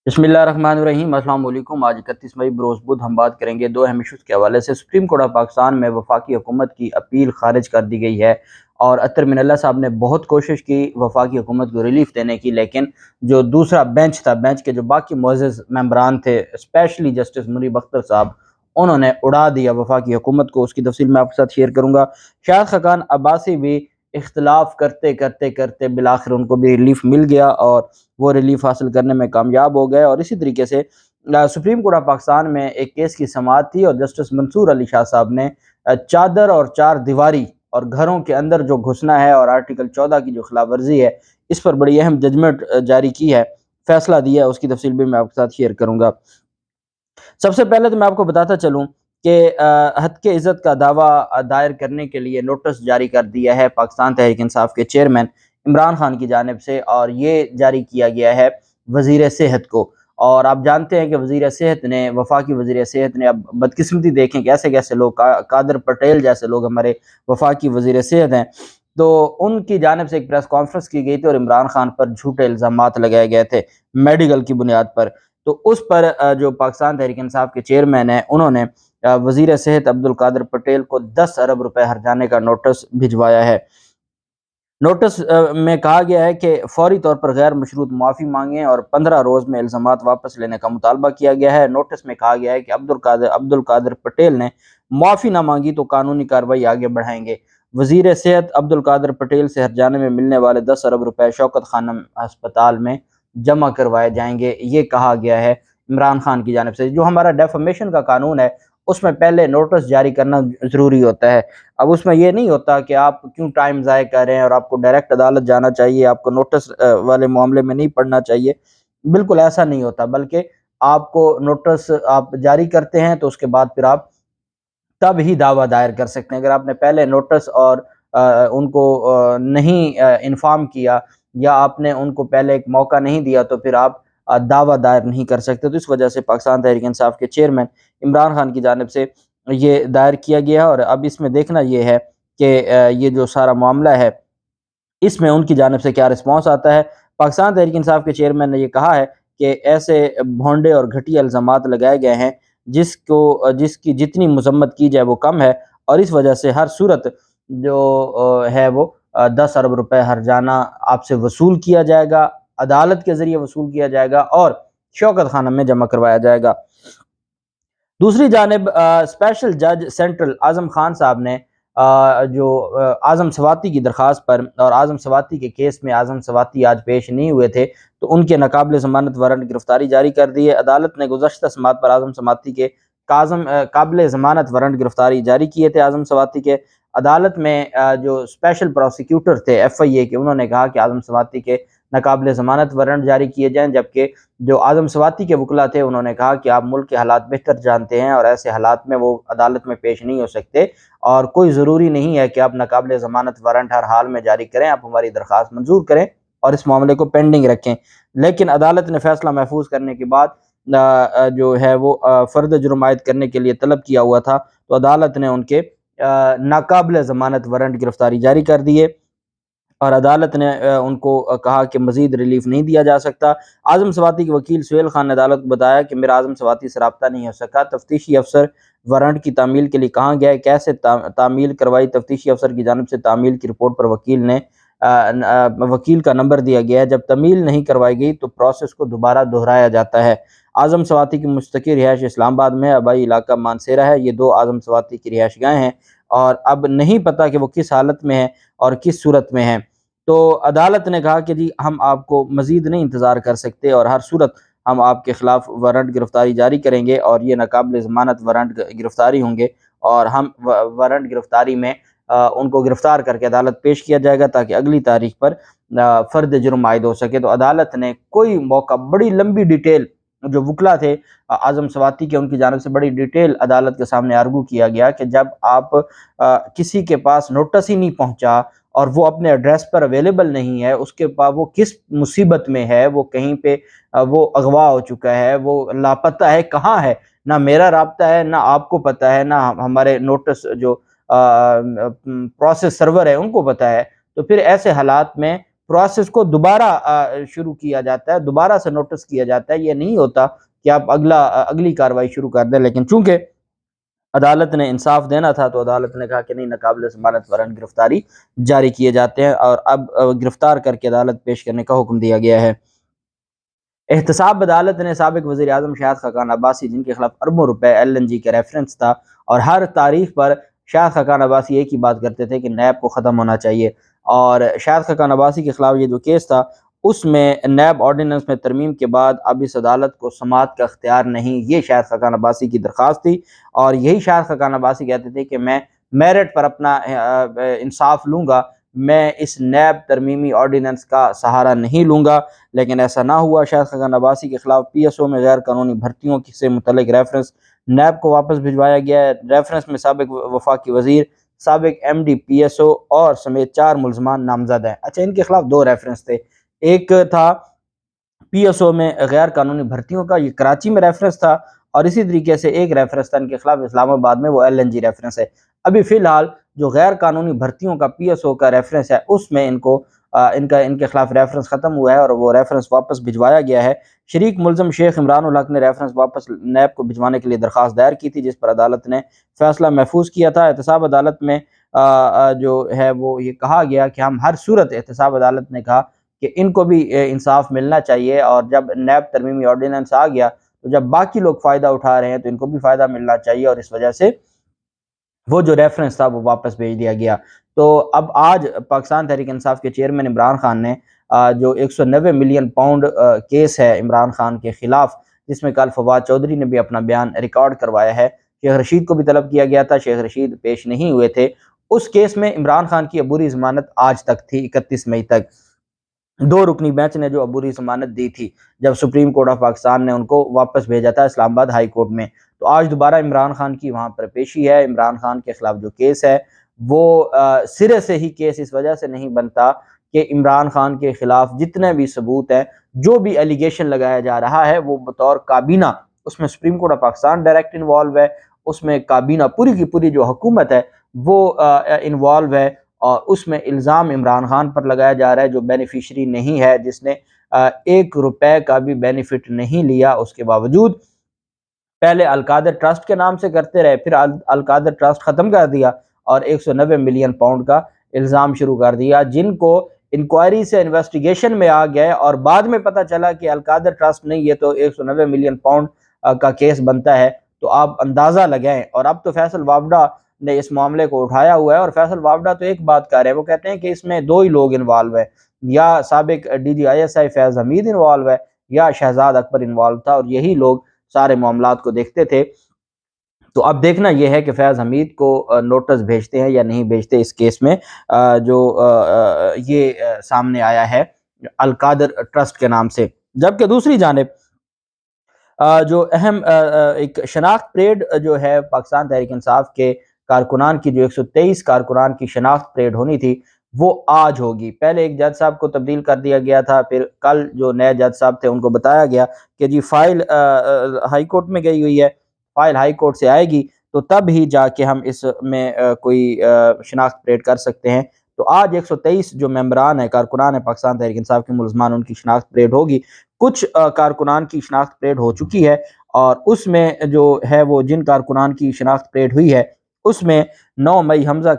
बिस्मिल्लाहिर्रहमानिर्रहीम। अस्सलाम वालेकुम। आज 31 मई बरोज़ बुध हम बात करेंगे दो अहम इशूज़ के हवाले से। सुप्रीम कोर्ट ऑफ पाकिस्तान में वफाकी हुकूमत की अपील खारिज कर दी गई है और अतर मिनल्ला साहब ने बहुत कोशिश की वफाकी हुकूमत को रिलीफ देने की, लेकिन जो दूसरा बेंच था, बेंच के जो बाकी मुअज़्ज़ज़ मेंबरान थे, स्पेशली जस्टिस मुनीब अख्तर साहब, उन्होंने उड़ा दिया वफाकी हुकूमत को। उसकी तफसील मैं आपके साथ शेयर करूँगा। शाहिद खकान अब्बासी भी इख्तिलाफ करते करते करते बिलाखिर उनको भी रिलीफ मिल गया और वो रिलीफ हासिल करने में कामयाब हो गए। और इसी तरीके से सुप्रीम कोर्ट ऑफ पाकिस्तान में एक केस की समाअत थी और जस्टिस मंसूर अली शाह साहब ने चादर और चार दीवारी और घरों के अंदर जो घुसना है और आर्टिकल 14 की जो खिलाफ वर्जी है, इस पर बड़ी अहम जजमेंट जारी की है, फैसला दिया है। उसकी तफसील भी मैं आपके साथ शेयर करूँगा। सबसे पहले तो मैं आपको बताता चलूँ कि हत्क इज़्ज़त का दावा दायर करने के लिए नोटिस जारी कर दिया है पाकिस्तान तहरीक इंसाफ के चेयरमैन इमरान खान की जानिब से, और ये जारी किया गया है वज़ीर सेहत को। और आप जानते हैं कि वज़ीर सेहत ने, वफाकी वज़ीर सेहत ने, अब बदकिस्मती देखें कैसे कैसे लोग, कादर पटेल जैसे लोग हमारे वफाकी वज़ीर सेहत हैं, तो उनकी जानिब से एक प्रेस कॉन्फ्रेंस की गई थी और इमरान खान पर झूठे इल्ज़ामात लगाए गए थे मेडिकल की बुनियाद पर। तो उस पर जो पाकिस्तान तहरीक इंसाफ के चेयरमैन हैं, उन्होंने वज़ीर सेहत अब्दुल कादिर पटेल को 10 अरब रुपए हर्जाने का नोटिस भिजवाया है। नोटिस में कहा गया है कि फौरी तौर पर गैर मशरूत माफ़ी मांगें और 15 रोज़ में इल्ज़ामात वापस लेने का मुतालबा किया गया है। नोटिस में कहा गया है कि अब्दुल कादिर पटेल ने माफ़ी ना मांगी तो कानूनी कार्रवाई आगे बढ़ाएंगे। वज़ीर सेहत अब्दुल कादिर पटेल से हर्जाने में मिलने वाले 10 अरब रुपए शौकत खानम अस्पताल में जमा करवाए जाएंगे, ये कहा गया है इमरान खान की जानिब से। जो हमारा डेफमेशन का कानून है, उसमें पहले नोटिस जारी करना ज़रूरी होता है। अब उसमें ये नहीं होता कि आप क्यों टाइम ज़ाया कर रहे हैं और आपको डायरेक्ट अदालत जाना चाहिए, आपको नोटिस वाले मामले में नहीं पढ़ना चाहिए। बिल्कुल ऐसा नहीं होता, बल्कि आपको नोटिस आप जारी करते हैं तो उसके बाद फिर आप तब ही दावा दायर कर सकते हैं। अगर आपने पहले नोटिस और उनको नहीं इन्फॉर्म किया या आपने उनको पहले एक मौका नहीं दिया, तो फिर आप दावा दायर नहीं कर सकते। तो इस वजह से पाकिस्तान तहरीक इंसाफ के चेयरमैन इमरान खान की जानिब से ये दायर किया गया है। और अब इसमें देखना ये है कि ये जो सारा मामला है, इसमें उनकी जानिब से क्या रिस्पॉन्स आता है। पाकिस्तान तहरीक इंसाफ के चेयरमैन ने ये कहा है कि ऐसे भोंडे और घटिया इल्ज़ामात लगाए गए हैं जिसकी जितनी मजम्मत की जाए वो कम है, और इस वजह से हर सूरत जो है वो 10 अरब रुपए हर्जाना आपसे वसूल किया जाएगा, अदालत के ज़रिए वसूल किया जाएगा और शौकत खाना में जमा करवाया जाएगा। दूसरी जानिब स्पेशल जज सेंट्रल आज़म खान साहब ने जो आज़म सवाती की दरख्वास्त पर, और आज़म सवाती के केस में आज़म सवाती आज पेश नहीं हुए थे, तो उनके नाकाबिल ज़मानत वारंट गिरफ्तारी जारी कर दी है। अदालत ने गुज़श्ता समाअत पर आज़म सवाती के काबिल ज़मानत वारंट गिरफ्तारी जारी किए थे। आज़म सवाती के अदालत में जो स्पेशल प्रोसिक्यूटर थे FIA के, उन्होंने कहा कि आज़म सवाती के नाकाबिल ज़मानत वारंट जारी किए जाएँ, जबकि जो आज़म सवाती के वकला थे, उन्होंने कहा कि आप मुल्क के हालात बेहतर जानते हैं और ऐसे हालात में वो अदालत में पेश नहीं हो सकते, और कोई ज़रूरी नहीं है कि आप नाकाबिल ज़मानत वारंट हर हाल में जारी करें, आप हमारी दरख्वास्त मंजूर करें और इस मामले को पेंडिंग रखें। लेकिन अदालत ने फैसला महफूज करने के बाद जो है वो फ़र्द जुर्म आयद करने के लिए तलब किया हुआ था, तो अदालत ने उनके नाकाबिल ज़मानत वारंट गिरफ्तारी जारी कर दिए और अदालत ने उनको कहा कि मज़ीद रिलीफ नहीं दिया जा सकता। आज़म सवाती के वकील सुहेल खान ने अदालत को बताया कि मेरा आज़म सवाती से रब्ता नहीं हो सका। तफ्तीशी अफसर वारंट की तामील के लिए कहाँ गया, कैसे तामील करवाई। तफ्तीशी अफसर की जानिब से तामील की रिपोर्ट पर वकील का नंबर दिया गया है। जब तामील नहीं करवाई गई तो प्रोसेस को दोबारा दोहराया जाता है। आज़म सवाती की मुस्तकिल रिहाइश इस्लामाबाद में है, आबाई इलाका मानसेरा है। ये दो आज़म सवाती की रिहाइश गाहें हैं और अब नहीं पता कि वो किस हालत में है और किस सूरत में है। तो अदालत ने कहा कि जी हम आपको मज़ीद नहीं इंतज़ार कर सकते और हर सूरत हम आपके ख़िलाफ़ वारंट गिरफ्तारी जारी करेंगे और ये नाकाबिल ज़मानत वारंट गिरफ्तारी होंगे, और हम वारंट गिरफ्तारी में उनको गिरफ्तार करके अदालत पेश किया जाएगा ताकि अगली तारीख पर फ़र्द जुर्म आयद हो सके। तो अदालत ने कोई मौका, बड़ी लंबी डिटेल, जो वकला थे आज़म सवाती के, उनकी जानिब से बड़ी डिटेल अदालत के सामने आर्गू किया गया कि जब आप किसी के पास नोटिस ही नहीं पहुंचा और वो अपने एड्रेस पर अवेलेबल नहीं है, उसके बाद वो किस मुसीबत में है, वो कहीं पे वो अगवा हो चुका है, वो लापता है, कहाँ है, ना मेरा राब्ता है, ना आपको पता है, ना हमारे नोटिस जो प्रोसेस सर्वर है उनको पता है। तो फिर ऐसे हालात में پروسیس کو دوبارہ شروع کیا جاتا ہے، دوبارہ سے نوٹس کیا جاتا ہے. یہ نہیں ہوتا کہ آپ اگلی کارروائی شروع کر دیں. لیکن چونکہ عدالت نے انصاف دینا تھا تو عدالت نے کہا کہ نہیں، ناقابل ضمانت وارنٹ گرفتاری جاری کیے جاتے ہیں اور اب گرفتار کر کے عدالت پیش کرنے کا حکم دیا گیا ہے. احتساب عدالت نے سابق وزیر اعظم شاہد خاقان عباسی، جن کے خلاف اربوں روپے LNG کے ریفرنس تھا اور ہر تاریخ پر شاہد خاقان عباسی ایک ہی بات کرتے تھے کہ نیب کو ختم ہونا چاہیے، اور شاہد خاقان عباسی کے خلاف یہ جو کیس تھا اس میں نیب آرڈیننس میں ترمیم کے بعد اب اس عدالت کو سماعت کا اختیار نہیں. یہ شاہد خاقان عباسی کی درخواست تھی اور یہی شاہد خاقان عباسی کہتے تھے کہ میں میرٹ پر اپنا انصاف لوں گا، میں اس نیب ترمیمی آرڈیننس کا سہارا نہیں لوں گا. لیکن ایسا نہ ہوا. شاہد خاقان عباسی کے خلاف PSO میں غیر قانونی بھرتیوں سے متعلق ریفرنس نیب کو واپس بھجوایا گیا ہے. ریفرنس میں سابق وفاقی وزیر، سابق MD PSO اور سمیت 4 ملزمان نامزد ہیں. اچھا، ان کے خلاف 2 ریفرنس تھے. ایک تھا PSO میں غیر قانونی بھرتیوں کا، یہ کراچی میں ریفرنس تھا، اور اسی طریقے سے ایک ریفرنس تھا ان کے خلاف اسلام آباد میں، وہ LNG ریفرنس ہے. ابھی فی الحال جو غیر قانونی بھرتیوں کا PSO کا ریفرنس ہے اس میں ان کے خلاف ریفرنس ختم ہوا ہے اور وہ ریفرنس واپس بھجوایا گیا ہے. شریک ملزم شیخ عمران الحق نے ریفرنس واپس نیب کو بھجوانے کے لیے درخواست دائر کی تھی، جس پر عدالت نے فیصلہ محفوظ کیا تھا. احتساب عدالت میں جو ہے وہ یہ کہا گیا کہ ہم ہر صورت، احتساب عدالت نے کہا کہ ان کو بھی انصاف ملنا چاہیے، اور جب نیب ترمیمی آرڈیننس آ گیا تو جب باقی لوگ فائدہ اٹھا رہے ہیں تو ان کو بھی فائدہ ملنا چاہیے، اور اس وجہ سے وہ جو ریفرنس تھا وہ واپس بھیج دیا گیا. تو اب آج پاکستان تحریک انصاف کے چیئرمین عمران خان نے جو 190 ملین پاؤنڈ کیس ہے عمران خان کے خلاف، جس میں کل فواد چودھری نے بھی اپنا بیان ریکارڈ کروایا ہے، شیخ رشید کو بھی طلب کیا گیا تھا، شیخ رشید پیش نہیں ہوئے تھے. اس کیس میں عمران خان کی عبوری ضمانت آج تک تھی، 31 مئی تک. 2 رکنی بینچ نے جو عبوری ضمانت دی تھی جب سپریم کورٹ آف پاکستان نے ان کو واپس بھیجا تھا اسلام آباد ہائی کورٹ میں، تو آج دوبارہ عمران خان کی وہاں پر پیشی ہے. عمران خان کے خلاف جو کیس ہے وہ سرے سے ہی کیس اس وجہ سے نہیں بنتا کہ عمران خان کے خلاف جتنے بھی ثبوت ہیں، جو بھی ایلیگیشن لگایا جا رہا ہے، وہ بطور کابینہ، اس میں supreme court of Pakistan direct involve ہے، اس میں کابینہ پوری کی پوری جو حکومت ہے وہ انوالو ہے، اور اس میں الزام عمران خان پر لگایا جا رہا ہے جو بینیفیشری نہیں ہے، جس نے 1 روپے کا بھی بینیفٹ نہیں لیا. اس کے باوجود پہلے القادر ٹرسٹ کے نام سے کرتے رہے، پھر القادر ٹرسٹ ختم کر دیا اور 190 ملین پاؤنڈ کا الزام شروع کر دیا، جن کو انکوائری سے انویسٹیگیشن میں آ گئے اور بعد میں پتہ چلا کہ القادر ٹرسٹ نہیں، یہ تو 190 ملین پاؤنڈ کا کیس بنتا ہے. تو آپ اندازہ لگائیں. اور اب تو فیصل وابڈا نے اس معاملے کو اٹھایا ہوا ہے، اور فیصل وابڈا تو ایک بات کر رہے ہیں، وہ کہتے ہیں کہ اس میں 2 ہی لوگ انوالو ہیں، یا سابق DG ISI فیض حمید انوالو ہے یا شہزاد اکبر انوالو تھا، اور یہی لوگ سارے معاملات کو دیکھتے تھے. تو اب دیکھنا یہ ہے کہ فیض حمید کو نوٹس بھیجتے ہیں یا نہیں بھیجتے اس کیس میں جو یہ سامنے آیا ہے القادر ٹرسٹ کے نام سے. جبکہ دوسری جانب جو اہم ایک شناخت پریڈ جو ہے پاکستان تحریک انصاف کے کارکنان کی، جو 123 کارکنان کی شناخت پریڈ ہونی تھی، وہ آج ہوگی. پہلے ایک جج صاحب کو تبدیل کر دیا گیا تھا، پھر کل جو نئے جج صاحب تھے ان کو بتایا گیا کہ جی فائل ہائی کورٹ میں گئی ہوئی ہے، فائل ہائی کورٹ سے آئے گی تو تب ہی جا کے ہم اس میں کوئی شناخت پریڈ کر سکتے ہیں. تو آج 123 جو ممبران ہیں، کارکنان ہیں پاکستان تحریک انصاف کے ملزمان، ان کی شناخت پریڈ ہوگی. کچھ کارکنان کی شناخت پریڈ ہو چکی ہے، اور اس میں جو ہے وہ جن کارکنان کی شناخت پریڈ ہوئی ہے اس میں 9 مئی حمزہ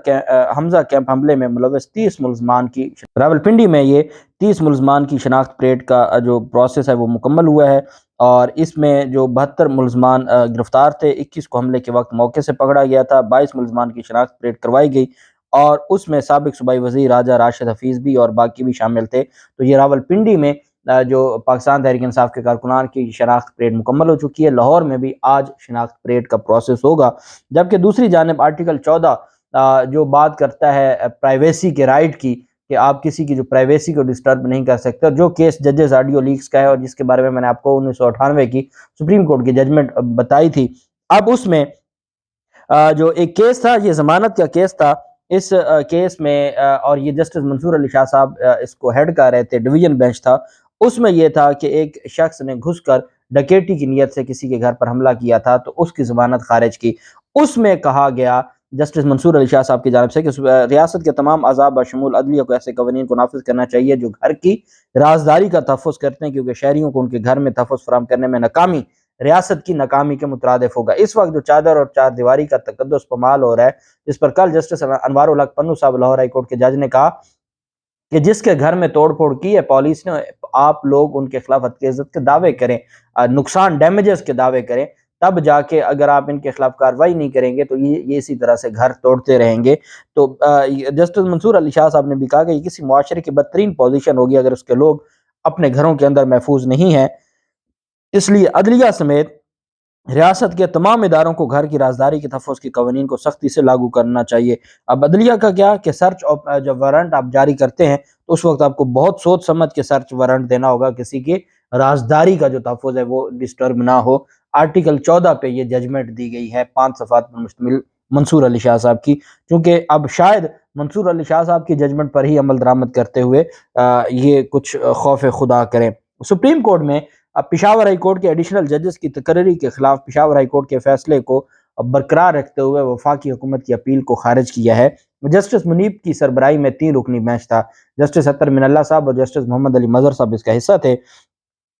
کیمپ حملے میں ملوث 30 ملزمان کی، راولپنڈی میں یہ 30 ملزمان کی شناخت پریڈ کا جو پروسیس ہے وہ مکمل ہوا ہے. اور اس میں جو 72 ملزمان گرفتار تھے، 21 کو حملے کے وقت موقع سے پکڑا گیا تھا، 22 ملزمان کی شناخت پریڈ کروائی گئی، اور اس میں سابق صوبائی وزیر راجہ راشد حفیظ بھی اور باقی بھی شامل تھے. تو یہ راولپنڈی میں جو پاکستان تحریک انصاف کے کارکنان کی شناخت پریڈ مکمل ہو چکی ہے. لاہور میں بھی آج شناخت پریڈ کا پروسیس ہوگا. جبکہ دوسری جانب آرٹیکل 14 جو بات کرتا ہے پرائیویسی کے رائٹ کی، کہ آپ کسی کی جو پرائیویسی کو ڈسٹرب نہیں کر سکتے، جو کیس ججز آڈیو لیکس کا ہے اور جس کے بارے میں نے آپ کو 1998 کی سپریم کورٹ کی ججمنٹ بتائی تھی، اب اس میں جو ایک کیس تھا، یہ ضمانت کا کیس تھا. اس کیس میں اور یہ جسٹس منصور علی شاہ صاحب اس کو ہیڈ کر رہے تھے، ڈویژن بینچ تھا. اس میں یہ تھا کہ ایک شخص نے گھس کر ڈکیٹی کی نیت سے کسی کے گھر پر حملہ کیا تھا، تو اس کی ضمانت خارج کی. اس میں کہا گیا जस्टिस मंसूर अली शाह साहब की जानिब से कि रियासत के तमाम अज़ा बशमूल अदलिया को ऐसे कवानीन को नाफिज करना चाहिए जो घर की राजदारी का तहफ़्फ़ुज़ करते हैं, क्योंकि शहरियों को उनके घर में तहफ़्फ़ुज़ फराहम करने में नाकामी रियासत की नाकामी के मुतरादिफ होगा। इस वक्त जो चादर और चार दीवारी का तकद्दुस पमाल हो रहा है, जिस पर कल जस्टिस अनवारुल हक पन्नू साहब लाहौर हाई कोर्ट के जज ने कहा कि जिसके घर में तोड़ फोड़ की है पुलिस ने, आप लोग उनके खिलाफ हत्या इज्जत के दावे करें, नुकसान डैमेजेस के दावे करें, तब जाके अगर आप इनके खिलाफ कार्रवाई नहीं करेंगे तो ये इसी तरह से घर तोड़ते रहेंगे। तो जस्टिस मंसूर अली शाह साहब ने भी कहा कि किसी मुआशरे की बदतरीन पोजीशन होगी अगर उसके लोग अपने घरों के अंदर महफूज नहीं है, इसलिए अदलिया समेत रियासत के तमाम इदारों को घर की राजदारी के तहफ़्फ़ुज़ की कवानीन को सख्ती से लागू करना चाहिए। अब अदलिया का क्या कि सर्च और जब वारंट आप जारी करते हैं तो उस वक्त आपको बहुत सोच समझ के सर्च वारंट देना होगा, किसी की राजदारी का जो तहफ़्फ़ुज़ है वो डिस्टर्ब ना हो। आर्टिकल 14 पे ये जजमेंट दी गई है 5 सफ़ात पर मुश्तमिल मंसूर अली शाह साहब की, क्योंकि अब शायद मंसूर अली शाह साहब की जजमेंट पर ही अमल दरामद करते हुए ये कुछ खौफ खुदा करें। सुप्रीम कोर्ट में अब पेशावर हाई कोर्ट के एडिशनल जजेस की तकर्री के खिलाफ पेशावर हाई कोर्ट के फैसले को बरकरार रखते हुए वफाकी हुकूमत की अपील को खारिज किया है। जस्टिस मुनीब की सरबराही में 3 रुकनी बेंच था। जस्टिस अतर मिनल्ला साहब और जस्टिस मोहम्मद अली मजहर साहब इसका हिस्सा थे।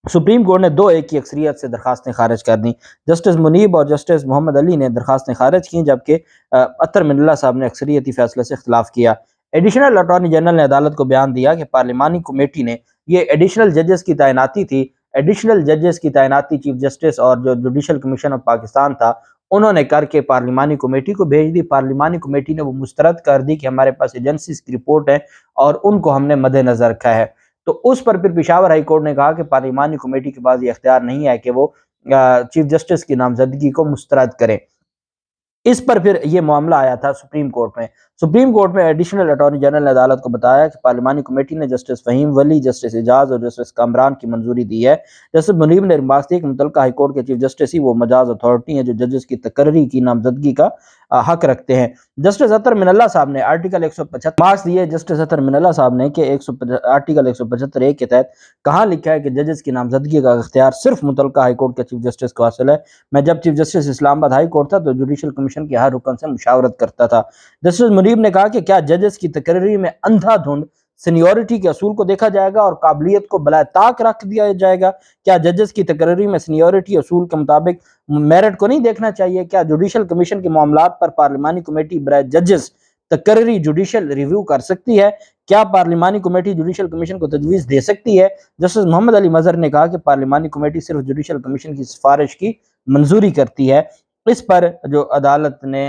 सुप्रीम कोर्ट ने 2-1 की अक्सरियत से दरखास्तें खारिज कर दी। जस्टिस मुनीब और जस्टिस मोहम्मद अली ने दरखास्तें खारिज की, जबकि अतर मिनल्ला साहब ने अक्सरियती फैसले से इख्तिलाफ किया। एडिशनल अटॉर्नी जनरल ने अदालत को बयान दिया कि पार्लिमानी कमेटी ने ये एडिशनल जजेस की तैनाती थी, एडिशनल जजेस की तैनाती चीफ जस्टिस और जो जुडिशल कमीशन ऑफ पाकिस्तान था उन्होंने करके पार्लिमानी कमेटी को भेज दी। पार्लिमानी कमेटी ने वो मुस्तरद कर दी कि हमारे पास एजेंसीज की रिपोर्ट है और उनको हमने मद्देनजर रखा है। तो उस पर फिर पेशावर हाई कोर्ट ने कहा कि पार्लिमानी कमेटी के पास ये इख्तियार नहीं है कि वो चीफ जस्टिस की नामजदगी को मुस्तरद करें। इस पर फिर ये मामला आया था सुप्रीम कोर्ट में। सुप्रीम कोर्ट में एडिशनल अटॉर्नी जनरल ने अदालत को बताया कि पार्लिमानी कमेटी ने जस्टिस फहीम वली, जस्टिस एजाज और जस्टिस कामरान की मंजूरी दी है। जस्टिस मुनीब ने रिमार्क दिया कि मुतल्लिका हाई कोर्ट के चीफ जस्टिस ही वो मजाज अथॉरिटी हैं जो जजेस की तकर्री की नामजदगी का हक रखते हैं। जस्टिस अतर मिनल्ला साहब ने आर्टिकल 175 मार्क्स दिए। जस्टिस अतर मिनल्ला साहब ने कि आर्टिकल 175 के तहत कहाँ लिखा है कि जजेस की नामजदगी का इख्तियार सिर्फ मुतल्लिका हाई कोर्ट के चीफ जस्टिस को हासिल है। मैं जब chief justice Islamabad high court था तो जुडिशल कमीशन के हर रुकन से मुशावरत करता था। जस्टिस मुनीब ने कहा कि क्या जजेस की तकर्री में अंधाधुंध सीनियोरिटी के असूल को देखा जाएगा और काबिलियत को बलाए ताक रख दिया जाएगा? क्या जजेस की तकर्री में सीनियोरिटी असूल के मुताबिक मेरिट को नहीं देखना चाहिए? क्या जुडिशल कमीशन के मामलात पर पार्लिमानी कमेटी बराए जजेस तकर्री जुडिशल रिव्यू कर सकती है? क्या पार्लिमानी कमेटी जुडिशल कमीशन को तजवीज़ दे सकती है? जस्टिस मोहम्मद अली मजहर ने कहा कि पार्लिमानी कमेटी सिर्फ जुडिशल कमीशन की सिफारिश की मंजूरी करती है। इस पर जो अदालत ने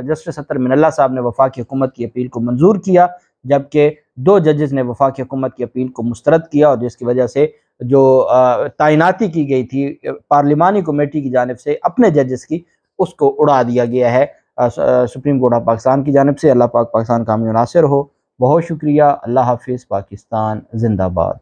जस्टिस अतर मिनल्ला साहब ने वफाकी हुकूमत की अपील को मंजूर किया, जबकि 2 जजेस ने वफाकी हुकूमत की अपील को मुस्तरद किया, और जिसकी वजह से जो तैनाती की गई थी पार्लिमानी कमेटी की जानिब से अपने जजेस की, उसको उड़ा दिया गया है सुप्रीम कोर्ट ऑफ पाकिस्तान की जानिब से। अल्लाह पाक पाकिस्तान का हामी नासिर हो। बहुत शुक्रिया। अल्लाह हाफिज़। पाकिस्तान जिंदाबाद।